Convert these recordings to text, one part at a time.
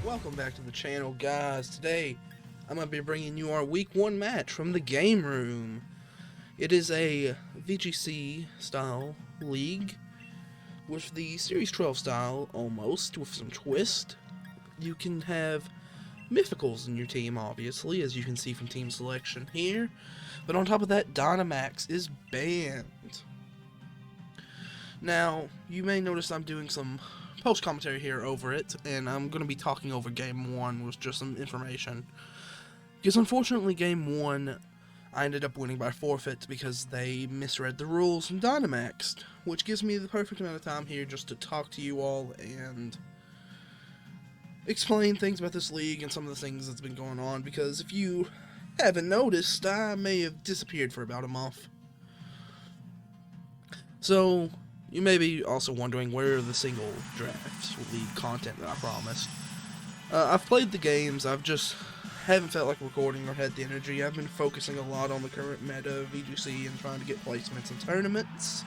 Welcome back to the channel, guys. Today I'm going to be bringing you our week 1 match from the game room. It is a VGC style league with the Series 12 style almost, with some twist. You can have mythicals in your team, obviously, as you can see from team selection here, but on top of that, Dynamax is banned. Now, you may notice I'm doing some post commentary here over it, and I'm going to be talking over game 1 with just some information, because unfortunately game 1 I ended up winning by forfeit because they misread the rules from Dynamax, which gives me the perfect amount of time here just to talk to you all and explain things about this league and some of the things that's been going on, because if you haven't noticed, I may have disappeared for about a month. So you may be also wondering where are the single drafts league content that I promised. I've played the games, I've just haven't felt like recording or had the energy. I've been focusing a lot on the current meta of VGC and trying to get placements in tournaments.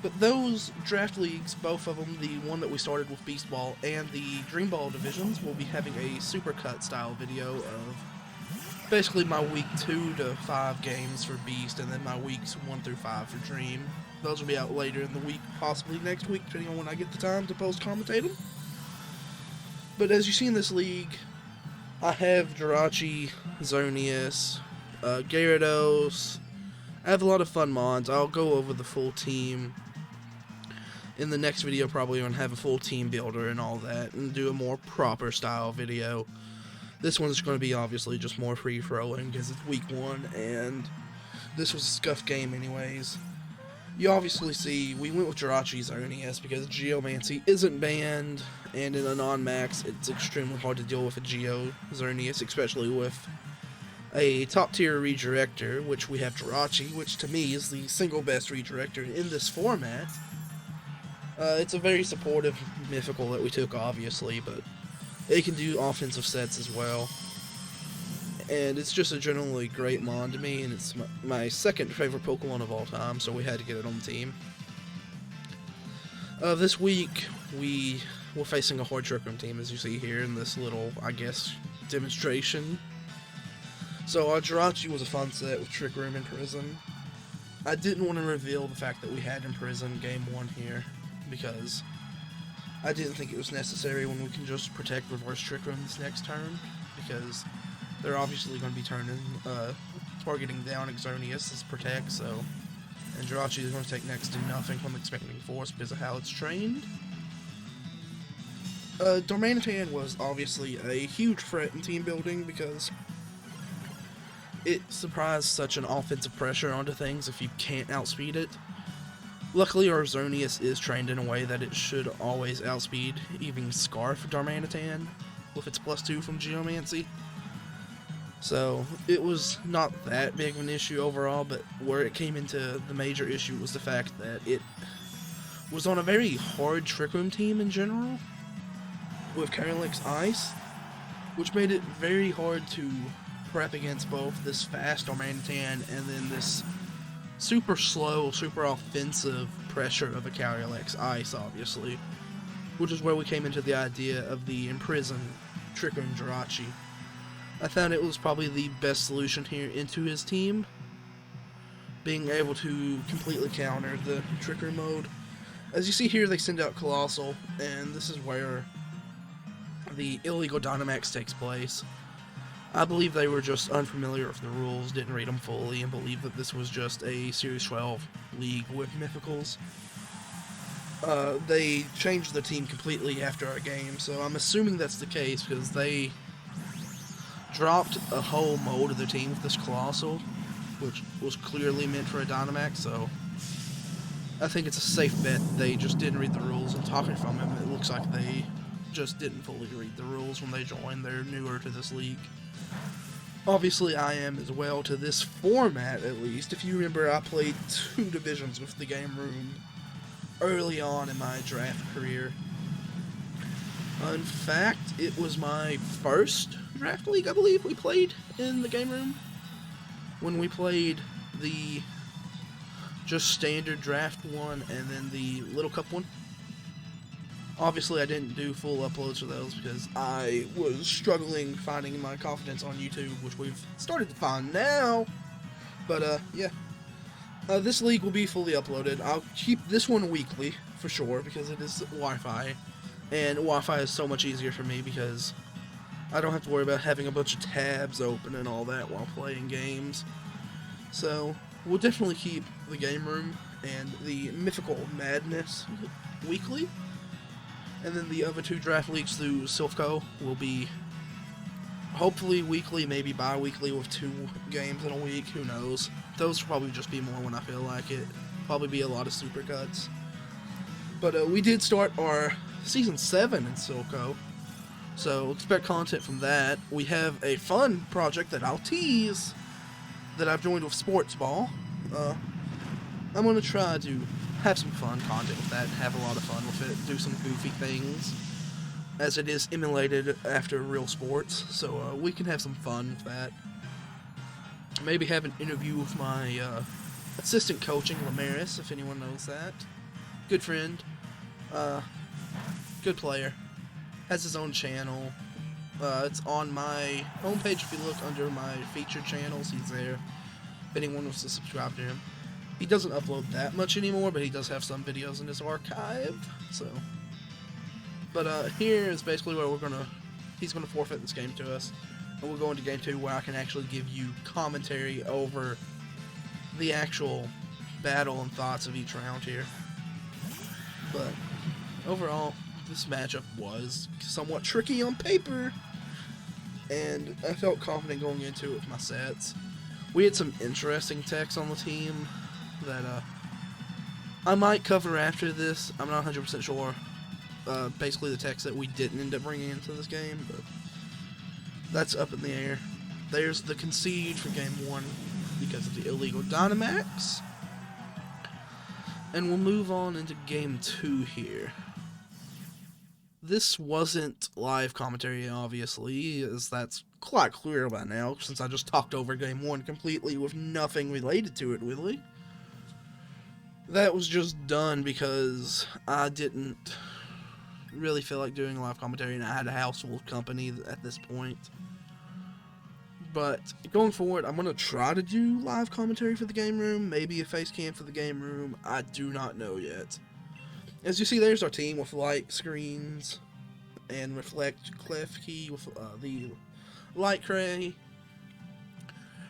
But those draft leagues, both of them, the one that we started with Beast Ball and the Dream Ball divisions, will be having a supercut style video of basically my week 2 to 5 games for Beast, and then my weeks 1 through 5 for Dream. Those will be out later in the week, possibly next week, depending on when I get the time to post-commentate them. But as you see in this league, I have Geomancy Xerneas, Gyarados. I have a lot of fun mods. I'll go over the full team in the next video, probably, and have a full team builder and all that, and do a more proper style video. This one's going to be obviously just more free-throwing because it's week 1, and this was a scuffed game anyways. You obviously see we went with Geomancy Xerneas because Geomancy isn't banned, and in a non-max it's extremely hard to deal with a Geo Xerneas, especially with a top-tier redirector, which we have Geomancy, which to me is the single best redirector in this format. It's a very supportive mythical that we took, obviously, but it can do offensive sets as well. And it's just a generally great mon to me, and it's my second favorite Pokemon of all time, so we had to get it on the team. This week, we were facing a hard Trick Room team, as you see here in this little, I guess, demonstration. So our Geomancy was a fun set with Trick Room and Prison. I didn't want to reveal the fact that we had in Prison game 1 here, because I didn't think it was necessary when we can just protect Reverse Trick Room this next turn, because they're obviously going to be targeting down Xerneas as protect, so, and Geomancy is going to take next to nothing from Expanding Force because of how it's trained. Darmanitan was obviously a huge threat in team building because it surprised such an offensive pressure onto things if you can't outspeed it. Luckily, our Xerneas is trained in a way that it should always outspeed even Scarf Darmanitan with its +2 from Geomancy. So, it was not that big of an issue overall, but where it came into the major issue was the fact that it was on a very hard Trick Room team in general, with Calyrex Ice, which made it very hard to prep against both this fast Darmanitan and then this super slow, super offensive pressure of a Calyrex Ice, obviously, which is where we came into the idea of the Imprison Trick Room Geomancy. I found it was probably the best solution here into his team, being able to completely counter the Trick Room mode. As you see here, they send out Colossal, and this is where the illegal Dynamax takes place. I believe they were just unfamiliar with the rules, didn't read them fully, and believed that this was just a Series 12 league with Mythicals. They changed the team completely after our game, so I'm assuming that's the case, because they dropped a whole mode of their team with this Colossal, which was clearly meant for a Dynamax, so I think it's a safe bet they just didn't read the rules, and talking from him, it looks like they just didn't fully read the rules when they joined. They're newer to this league. Obviously, I am as well to this format, at least. If you remember, I played 2 divisions with the game room early on in my draft career. In fact, it was my first draft league, I believe, we played in the game room. When we played the just standard draft one and then the Little Cup one. Obviously, I didn't do full uploads for those because I was struggling finding my confidence on YouTube, which we've started to find now. But, yeah. This league will be fully uploaded. I'll keep this one weekly, for sure, because it is Wi-Fi. And Wi-Fi is so much easier for me because I don't have to worry about having a bunch of tabs open and all that while playing games. So, we'll definitely keep the game room and the Mythical Madness weekly. And then the other 2 draft leagues through Silphco will be hopefully weekly, maybe bi-weekly with 2 games in a week. Who knows? Those will probably just be more when I feel like it. Probably be a lot of super cuts. But we did start our Season 7 in Silphco. So expect content from that. We have a fun project that I'll tease that I've joined with Sports Ball. I'm going to try to have some fun content with that, have a lot of fun with it, do some goofy things, as it is emulated after real sports, so we can have some fun with that. Maybe have an interview with my assistant coaching, Lamaris, if anyone knows that. Good friend, good player, has his own channel. It's on my homepage. If you look under my featured channels, he's there. If anyone wants to subscribe to him. He doesn't upload that much anymore, but he does have some videos in his archive. So, but here is basically where he's gonna forfeit this game to us, and we'll go into game 2 where I can actually give you commentary over the actual battle and thoughts of each round here. But overall, this matchup was somewhat tricky on paper, and I felt confident going into it with my sets. We had some interesting techs on the team that I might cover after this. I'm not 100% sure. Basically the techs that we didn't end up bringing into this game, but that's up in the air. There's the concede for game 1 because of the illegal Dynamax. And we'll move on into game 2 here. This wasn't live commentary, obviously, as that's quite clear by now, since I just talked over game 1 completely with nothing related to it, really. That was just done because I didn't really feel like doing live commentary, and I had a house full of company at this point. But going forward, I'm going to try to do live commentary for the game room, maybe a face cam for the game room. I do not know yet. As you see, there's our team with light screens and reflect clef key with the light cray.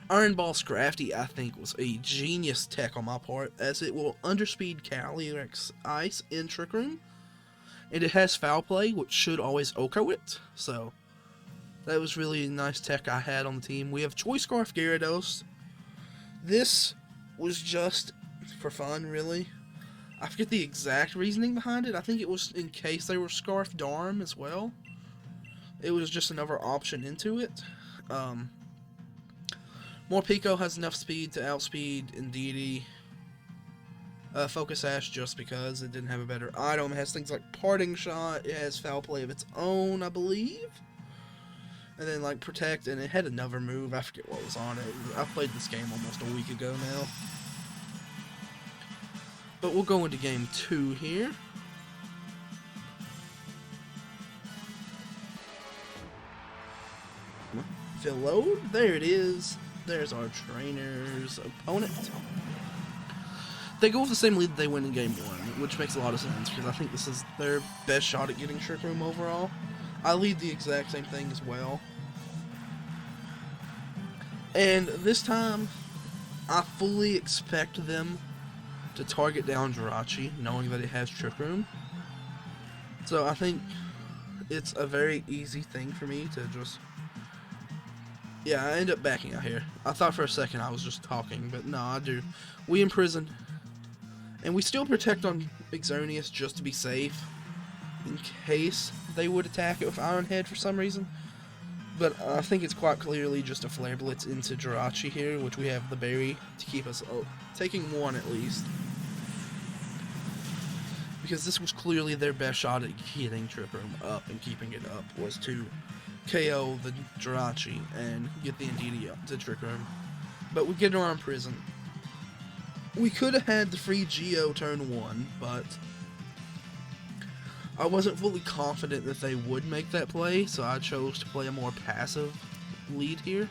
Iron Ball Scrafty, I think, was a genius tech on my part, as it will underspeed Calyrex Ice in Trick Room, and it has Foul Play, which should always OHKO it, so that was really a nice tech I had on the team. We have Choice Scarf Gyarados. This was just for fun, really. I forget the exact reasoning behind it. I think it was in case they were Scarf Darm as well. It was just another option into it. Morpeko has enough speed to outspeed Indeedee. Focus Sash just because it didn't have a better item. It has things like Parting Shot. It has Foul Play of its own, I believe. And then like Protect, and it had another move. I forget what was on it. I played this game almost a week ago now. But we'll go into game 2 here. Fill load. There it is. There's our trainer's opponent. They go with the same lead that they win in game 1, which makes a lot of sense, because I think this is their best shot at getting Trick Room overall. I lead the exact same thing as well. And this time, I fully expect them to target down Jirachi, knowing that it has Trick Room. So I think it's a very easy thing for me to just... Yeah, I end up backing out here. I thought for a second I was just talking, but no, I do. We imprison. And we still protect on Xerneas just to be safe, in case they would attack it with Iron Head for some reason. But I think it's quite clearly just a Flare Blitz into Jirachi here, which we have the berry to keep us taking one at least. Because this was clearly their best shot at getting Trick Room up and keeping it up, was to KO the Jirachi and get the NDD up to Trick Room. But we get around Prison. We could have had the free Geo turn 1, but I wasn't fully confident that they would make that play, so I chose to play a more passive lead here.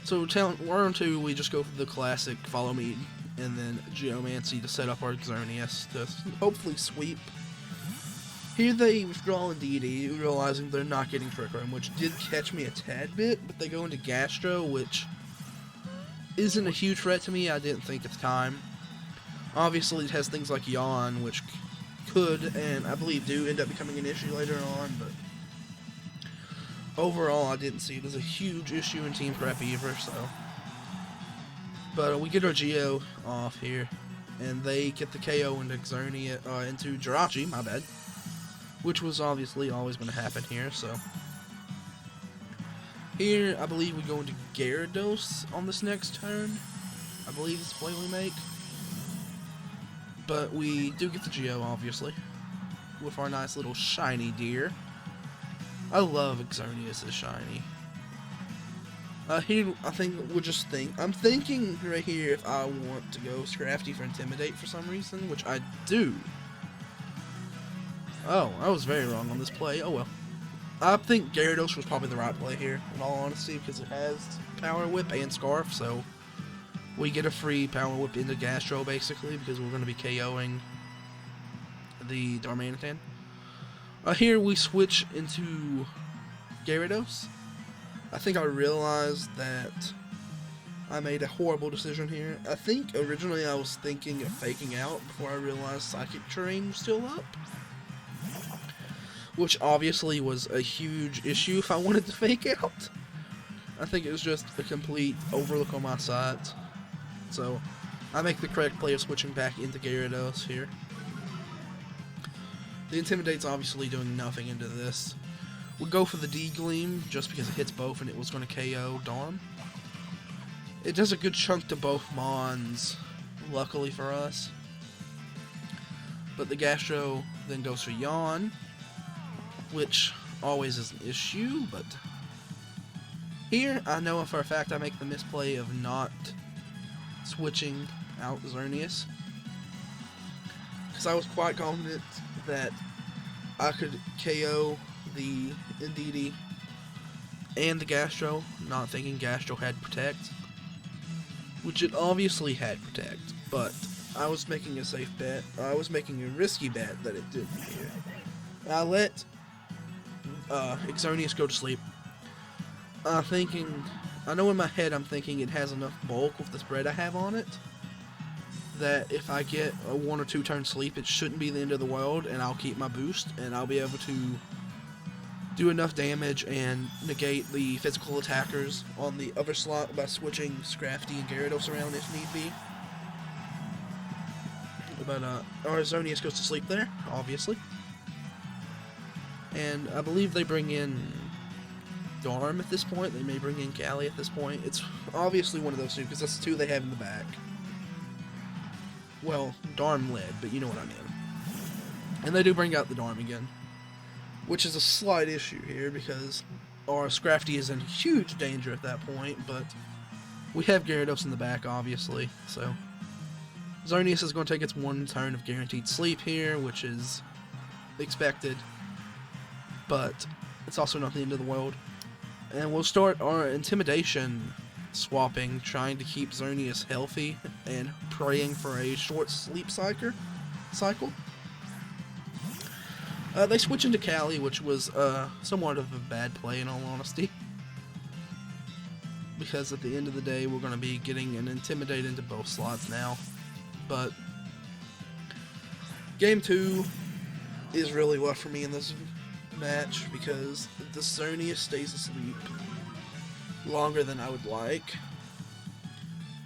So round 2, we just go for the classic follow me and then Geomancy to set up our Xerneas to hopefully sweep. Here they withdraw NDD, realizing they're not getting Trick Room, which did catch me a tad bit, but they go into Gastro, which isn't a huge threat to me, I didn't think at the time. Obviously it has things like Yawn, which could, and I believe do, end up becoming an issue later on, but overall I didn't see it as a huge issue in team prep either, so. But we get our Geo off here, and they get the KO into Xerneas, into Jirachi, my bad, which was obviously always going to happen here, so. Here, I believe we go into Gyarados on this next turn. I believe it's the play we make. But we do get the Geo, obviously, with our nice little shiny deer. I love Xerneas' shiny. Here, I think I'm thinking right here if I want to go Scrafty for Intimidate for some reason, which I do. Oh, I was very wrong on this play. Oh well. I think Gyarados was probably the right play here, in all honesty, because it has Power Whip and Scarf, so we get a free Power Whip into Gastro, basically, because we're going to be KOing the Darmanitan. Here we switch into Gyarados. I think I realized that I made a horrible decision here. I think originally I was thinking of faking out before I realized Psychic Terrain was still up, which obviously was a huge issue if I wanted to fake out. I think it was just a complete overlook on my side. So I make the correct play of switching back into Gyarados here. The Intimidate's obviously doing nothing into this. We'll go for the D-Gleam just because it hits both and it was going to KO Darm. It does a good chunk to both Mons, luckily for us. But the Gastro then goes for Yawn, which always is an issue, but here I know for a fact I make the misplay of not switching out Xerneas, because I was quite confident that I could KO the NDD and the Gastro, not thinking Gastro had Protect, which it obviously had Protect, but I was making a safe bet. I was making a risky bet that it didn't here. I let Xerneas go to sleep. I know in my head I'm thinking it has enough bulk with the spread I have on it, that if I get a 1 or 2 turn sleep, it shouldn't be the end of the world, and I'll keep my boost, and I'll be able to do enough damage and negate the physical attackers on the other slot by switching Scrafty and Gyarados around if need be. But our Xerneas goes to sleep there, obviously. And I believe they bring in Darm at this point. They may bring in Callie at this point. It's obviously one of those two, because that's the two they have in the back. Well, Darm led, but you know what I mean. And they do bring out the Darm again, which is a slight issue here, because our Scrafty is in huge danger at that point, but we have Gyarados in the back, obviously, so Xerneas is going to take its 1 turn of guaranteed sleep here, which is expected, but it's also not the end of the world. And we'll start our Intimidation swapping, trying to keep Xerneas healthy and praying for a short sleep cycle. They switch into Callie, which was somewhat of a bad play in all honesty, because at the end of the day we're going to be getting an Intimidate into both slots now. But Game 2 is really what for me in this match, because the Xerneas stays asleep longer than I would like,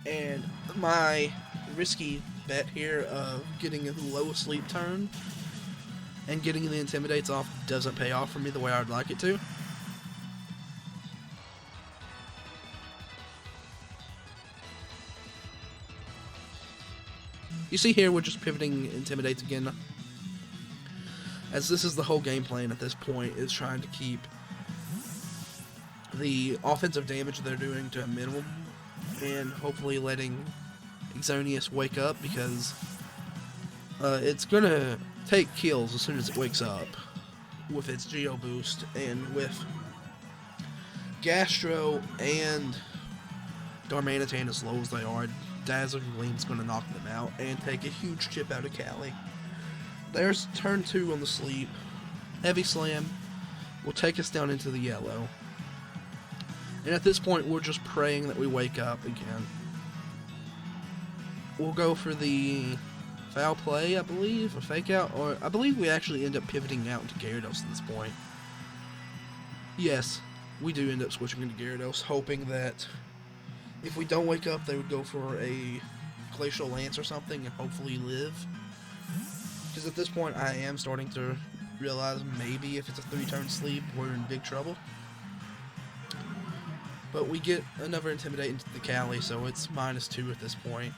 and my risky bet here of getting a low sleep turn and getting the Intimidates off doesn't pay off for me the way I would like it to. You see here, we're just pivoting Intimidates again, as this is the whole game plan at this point, is trying to keep the offensive damage they're doing to a minimum, and hopefully letting Xerneas wake up, because it's gonna take kills as soon as it wakes up with its Geo boost, and with Gastro and Darmanitan as low as they are, Dazzling Gleam's going to knock them out and take a huge chip out of Callie. There's turn 2 on the sleep. Heavy Slam will take us down into the yellow. And at this point, we're just praying that we wake up again. We'll go for the foul play, I believe, a fake out, or I believe we actually end up pivoting out into Gyarados at this point. Yes, we do end up switching into Gyarados, hoping that if we don't wake up, they would go for a Glacial Lance or something and hopefully live. Because at this point, I am starting to realize maybe if it's a 3-turn sleep, we're in big trouble. But we get another Intimidate into the Callie, so it's -2 at this point.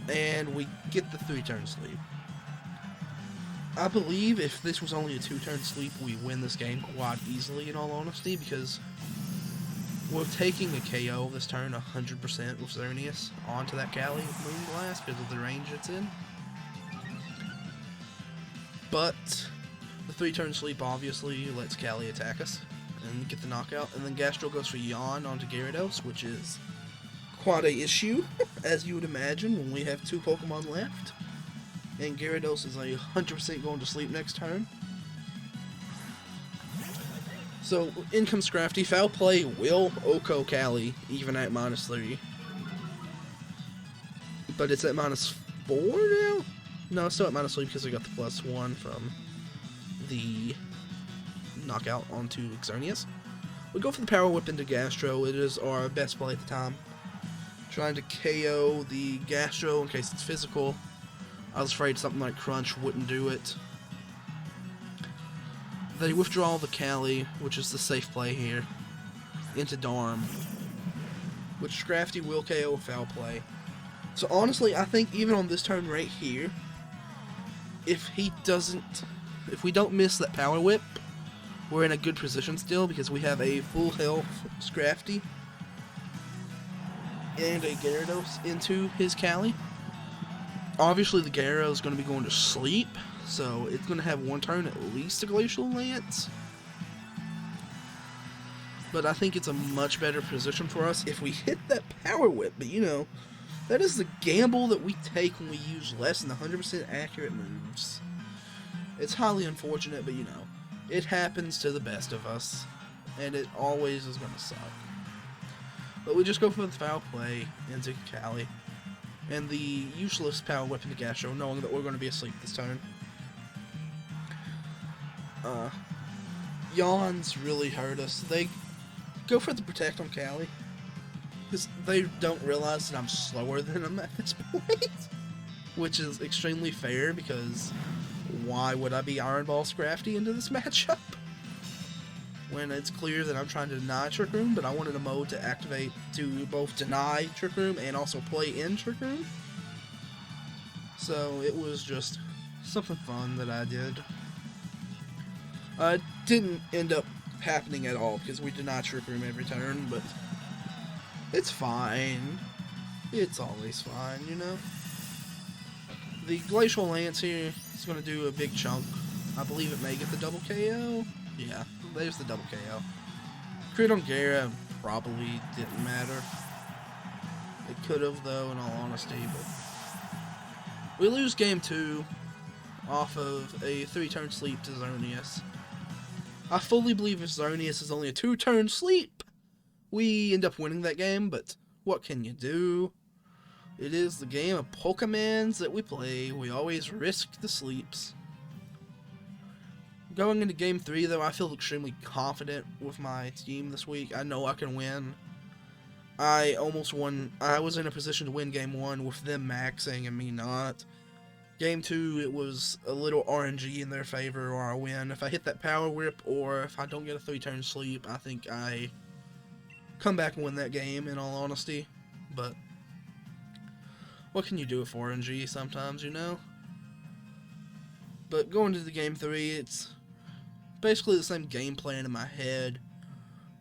And we get the 3-turn sleep. I believe if this was only a 2-turn sleep, we win this game quite easily, in all honesty, because we're taking a KO this turn 100% with Xerneas onto that Callie with Moonblast because of the range it's in. But the 3-turn sleep obviously lets Callie attack us and get the knockout. And then Gastro goes for Yawn onto Gyarados, which is quite a issue, as you would imagine, when we have 2 Pokemon left. And Gyarados is 100% going to sleep next turn. So, in comes Scrafty. Foul play will Oko Callie, even at -3. But it's at -4 now? No, it's still at -3 because we got the +1 from the knockout onto Xerneas. We go for the Power Whip into Gastro. It is our best play at the time. Trying to KO the Gastro in case it's physical. I was afraid something like Crunch wouldn't do it. They withdraw the Callie, which is the safe play here, into Darm, which Scrafty will KO foul play. So honestly, I think even on this turn right here, if we don't miss that Power Whip, we're in a good position still, because we have a full health Scrafty and a Gyarados into his Callie. Obviously the Gyarados is going to be going to sleep, so it's going to have 1 turn at least a Glacial Lance. But I think it's a much better position for us if we hit that Power Whip. But you know, that is the gamble that we take when we use less than 100% accurate moves. It's highly unfortunate, but you know, it happens to the best of us, and it always is going to suck. But we just go for the foul play into Callie, and the useless Power Whip into Gastro, knowing that we're going to be asleep this turn. Yawns really hurt us. They go for the Protect on Callie, because they don't realize that I'm slower than them at this point, which is extremely fair, because why would I be Iron Ball Scrafty into this matchup when it's clear that I'm trying to deny Trick Room, but I wanted a mode to activate to both deny Trick Room and also play in Trick Room. So it was just something fun that I did. It didn't end up happening at all because we deny Trick Room every turn, but it's fine. It's always fine, you know. The Glacial Lance here is going to do a big chunk. I believe it may get the double KO. Yeah, there's the double KO. Crit on Gara probably didn't matter. It could have, though, in all honesty, but we lose game 2 off of a 3-turn sleep to Xerneas. I fully believe if Xerneas is only a 2-turn sleep, we end up winning that game, but what can you do? It is the game of Pokemons that we play. We always risk the sleeps. Going into game 3, though, I feel extremely confident with my team this week. I know I can win. I almost won. I was in a position to win game 1 with them maxing and me not. Game 2, it was a little RNG in their favor, or I win. If I hit that power whip, or if I don't get a 3-turn sleep, I think I come back and win that game, in all honesty. But what can you do with RNG sometimes, you know? But going to the game 3, it's basically the same game plan in my head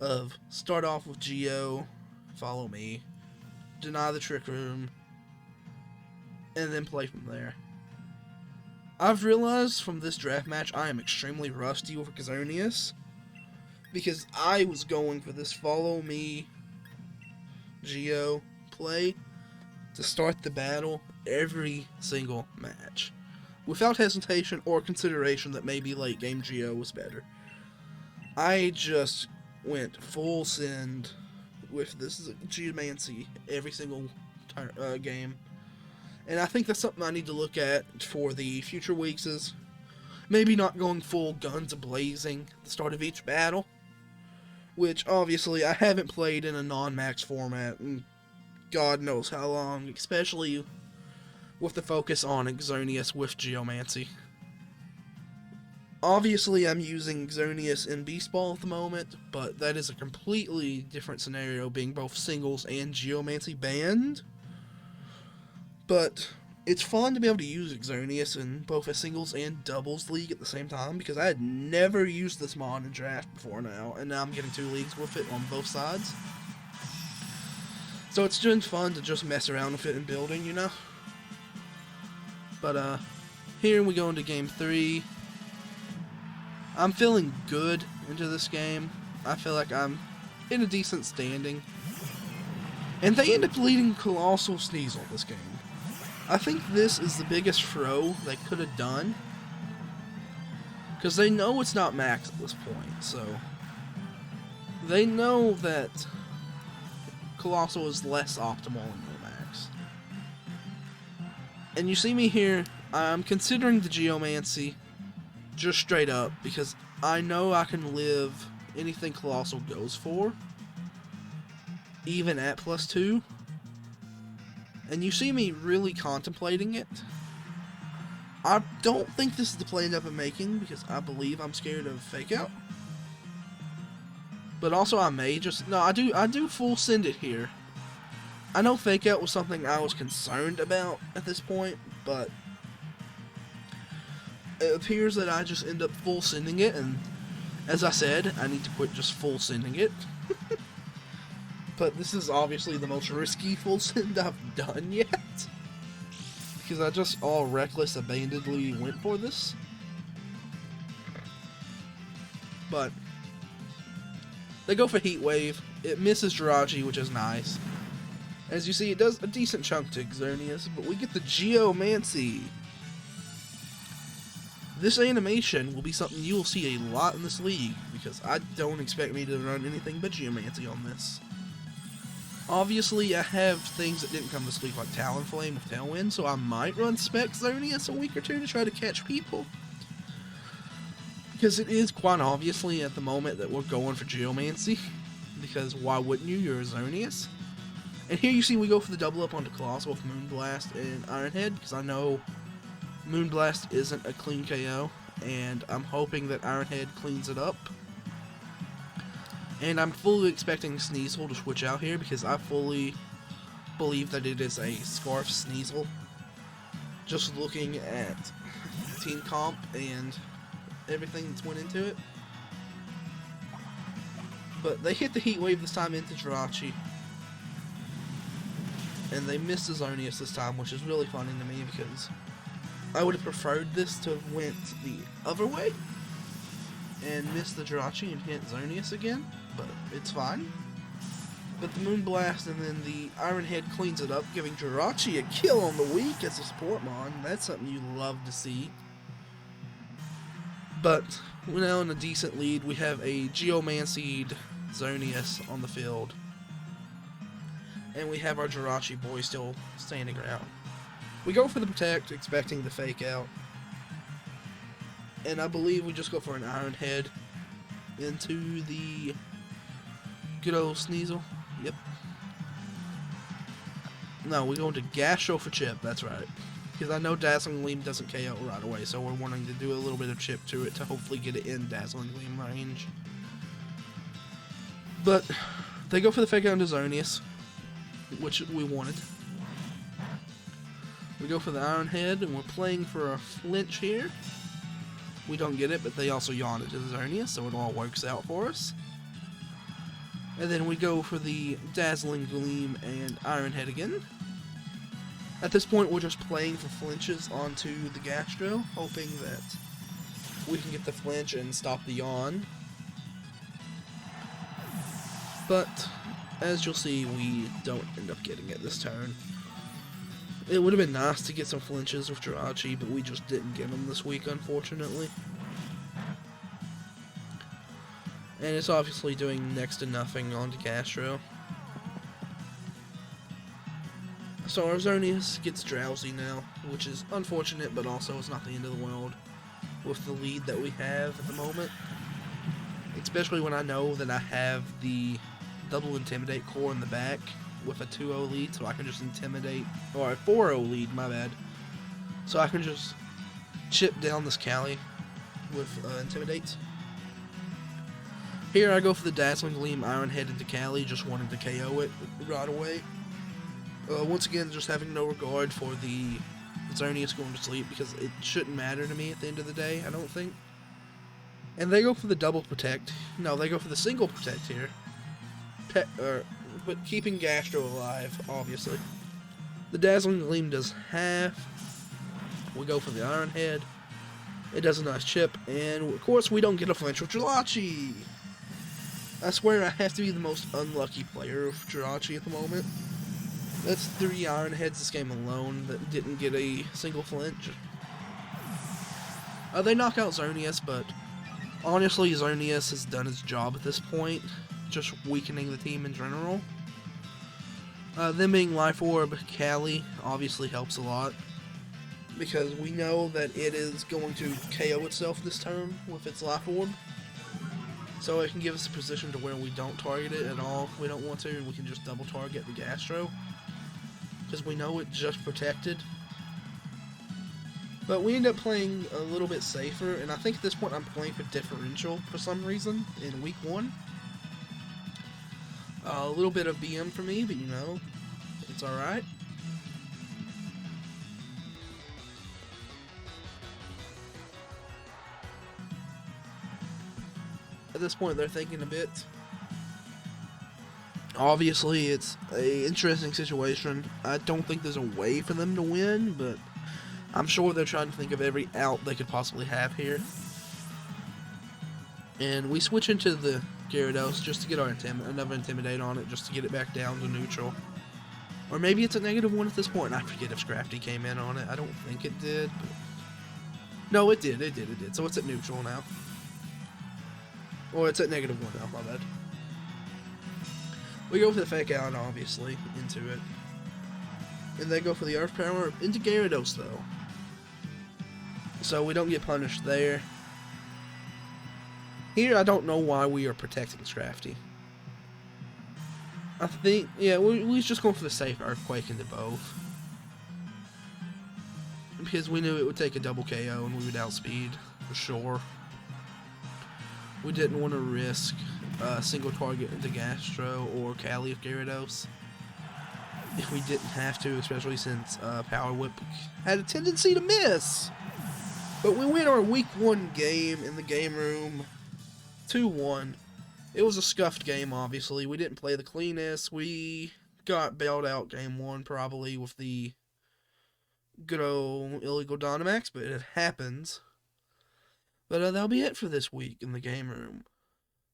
of start off with Geo, follow me, deny the trick room, and then play from there. I've realized from this draft match I am extremely rusty with Xerneas, because I was going for this follow me Geo play to start the battle every single match, without hesitation or consideration that maybe late game Geo was better. I just went full send with this Geomancy every single game. And I think that's something I need to look at for the future weeks, is maybe not going full guns a-blazing at the start of each battle, which obviously I haven't played in a non-max format in God knows how long, especially with the focus on Xerneas with Geomancy. Obviously I'm using Xerneas in Beast Ball at the moment, but that is a completely different scenario, being both singles and Geomancy banned. But it's fun to be able to use Xerneas in both a singles and doubles league at the same time, because I had never used this mod in draft before now, and now I'm getting 2 leagues with it on both sides. So it's been fun to just mess around with it in building, you know? But here we go into game 3. I'm feeling good into this game. I feel like I'm in a decent standing. And they end up leading Colossal Sneasel this game. I think this is the biggest throw they could have done, because they know it's not max at this point, so they know that Colossal is less optimal in no max. And you see me here, I'm considering the Geomancy just straight up, because I know I can live anything Colossal goes for, even at +2. And you see me really contemplating it. I don't think this is the play I end up making, because I believe I'm scared of fake out. But also I may just... No, I do full send it here. I know fake out was something I was concerned about at this point, but it appears that I just end up full sending it, and as I said, I need to quit just full sending it. But this is obviously the most risky full send I've done yet, because I just all reckless abandonedly went for this. But they go for Heat Wave. It misses Jirachi, which is nice. As you see, it does a decent chunk to Xerneas, but we get the Geomancy. This animation will be something you will see a lot in this league, because I don't expect me to run anything but Geomancy on this. Obviously, I have things that didn't come this week, like Talonflame with Tailwind, so I might run Spec Xerneas a week or two to try to catch people. Because it is quite obviously at the moment that we're going for Geomancy, because why wouldn't you? You're a Xerneas. And here you see we go for the double up onto Colossal with Moonblast and Ironhead, because I know Moonblast isn't a clean KO, and I'm hoping that Ironhead cleans it up. And I'm fully expecting Sneasel to switch out here, because I fully believe that it is a Scarf Sneasel. Just looking at team comp and everything that's went into it. But they hit the Heat Wave this time into Jirachi. And they missed Xerneas this time, which is really funny to me, because I would have preferred this to have went the other way and missed the Jirachi and hit Xerneas again, but it's fine. But the Moonblast and then the Ironhead cleans it up, giving Jirachi a kill on the week as a support mon. That's something you love to see. But we're now in a decent lead. We have a Geomancied Xerneas on the field. And we have our Jirachi boy still standing around. We go for the Protect, expecting the fake out. And I believe we just go for an Ironhead into the good old Sneasel. Yep. No, we're going to Gastro for chip, that's right. Because I know Dazzling Gleam doesn't KO right away, so we're wanting to do a little bit of chip to it to hopefully get it in Dazzling Gleam range. But they go for the Fake Out into Xerneas, which we wanted. We go for the Iron Head, and we're playing for a flinch here. We don't get it, but they also yawn it to the Xerneas, so it all works out for us. And then we go for the Dazzling Gleam and Iron Head again. At this point, we're just playing for flinches onto the Gastro, hoping that we can get the flinch and stop the yawn. But, as you'll see, we don't end up getting it this turn. It would have been nice to get some flinches with Jirachi, but we just didn't get them this week, unfortunately. And it's obviously doing next to nothing onto Gastro. So our Xerneas gets drowsy now, which is unfortunate, but also it's not the end of the world with the lead that we have at the moment. Especially when I know that I have the double Intimidate core in the back with a 2-0 lead, so I can just intimidate, or a 4-0 lead, my bad. So I can just chip down this Cali with Intimidate. Here I go for the Dazzling Gleam Iron Head into Cali, just wanting to KO it right away. Once again, just having no regard for the Xerneas going to sleep, because it shouldn't matter to me at the end of the day, I don't think. And they go for the double Protect. No, they go for the single Protect here. But keeping Gastro alive, obviously. The Dazzling Gleam does half. We go for the Iron Head. It does a nice chip, and of course we don't get a flinch with Jirachi. I swear I have to be the most unlucky player of Jirachi at the moment. That's 3 Iron Heads this game alone that didn't get a single flinch. They knock out Xerneas, but honestly Xerneas has done its job at this point, just weakening the team in general. Them being Life Orb, Cali obviously helps a lot, because we know that it is going to KO itself this turn with its Life Orb. So it can give us a position to where we don't target it at all if we don't want to, and we can just double target the Gastro, because we know it's just protected. But we end up playing a little bit safer, and I think at this point I'm playing for differential for some reason in week 1. A little bit of BM for me, but you know, it's alright. At this point they're thinking a bit. Obviously it's an interesting situation. I don't think there's a way for them to win, but I'm sure they're trying to think of every out they could possibly have here. And we switch into the Gyarados just to get our another Intimidate on it, just to get it back down to neutral. Or maybe it's a -1 at this point, and I forget if Scrafty came in on it. I don't think it did. But... No, it did. So it's at neutral now. Or it's at -1 now, my bad. We go for the Fake Out, obviously, into it. And they go for the Earth Power into Gyarados, though. So we don't get punished there. Here, I don't know why we are protecting Scrafty. I think, yeah, we was just going for the safe Earthquake into both. Because we knew it would take a double KO and we would outspeed, for sure. We didn't want to risk a single target into Gastro or Cali of Gyarados if we didn't have to, especially since Power Whip had a tendency to miss. But we win our week 1 game in the game room 2-1. It was a scuffed game, obviously. We didn't play the cleanest. We got bailed out game 1 probably with the good old illegal Dynamax, but it happens. But that'll be it for this week in the game room.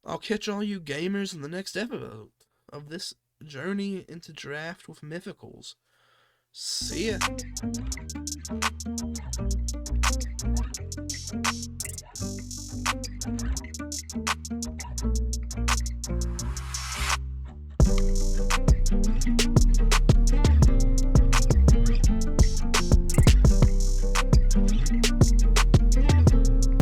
I'll catch all you gamers in the next episode of this journey into draft with Mythicals. See ya!